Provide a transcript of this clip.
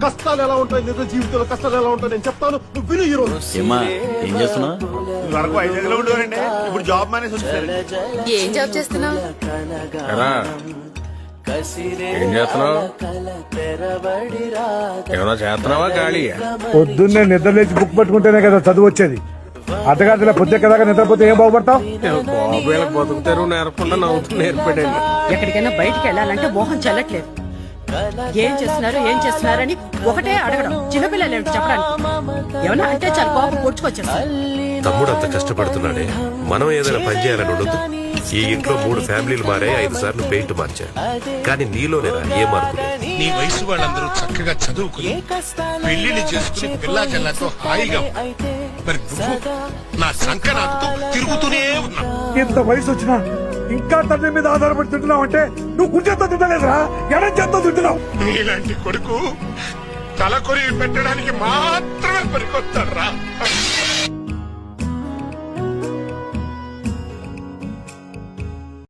కష్టాలు ఎలా ఉంటాయి, నిజ జీవితంలో కష్టాలు ఎలా ఉంటాయి నేను చెప్తాను, నువ్వు విను ఈ రోజు. ఏమ్మా ఏం చేస్తున్నావు? వరకు 5 లో ఉండేవారండి, ఇప్పుడు జాబ్ మానేసి వచ్చేసారు. ఏం జాబ్ చేస్తున్నావు? ఏం చేస్తున్నావు? ఏమన్నా చేస్తున్నావా ఖాళీ? పొద్దున్నే నిద్ర లేచి బుక్ పట్టుకుంటేనే కదా చదువు వచ్చేది. అర్ధరాత్రి పొద్దు కదా నిద్రపోతే ఏం బాగుపడతావు? బాబు వీళ్ళకి బతుకుతారు నేర్పకుండా నవ్వుతూ నేర్పడండి. ఎక్కడికైనా బయటికి వెళ్ళాలంటే మోహం చెల్లట్లేదు. ఏం చేస్తున్నారని ఒకటే అడగడం. చిన్నపిల్లలు ఏమిటి చెప్పడానికి? ఏమన్నా అంటే చాలా కోపం పొడుచుకొచ్చేస్తారు. తమ్ముడు అంత కష్టపడుతున్నాడే, మనం ఏదైనా పని చేయాలని ఉండదు. ఈ ఇంట్లో 3 ఫ్యామిలీలు మారాయి, 5 సార్లు పెయింట్ మార్చారు. కానీ నీలోనేరా ఏ మార్పు లేదు. నీ వయసు వాళ్ళందరూ చక్కగా చదువుకుని పెళ్లిని చేసుకుని పిల్లా జల్లాతో హాయిగా మరి నువ్వు నా సంకనాకుతూ తిరుగుతూనే ఉన్నా. ఇంత వయసు వచ్చినా ఇంకా తండ్రి మీద ఆధారపడి తింటున్నావు అంటే నువ్వు గుంజెంతో తింటలేదురా, ఎడం చేత్తో తింటున్నావు. నీలాంటి కొడుకు తల కొరివి పెట్టడానికి మాత్రమే పనికొస్తాడు రా.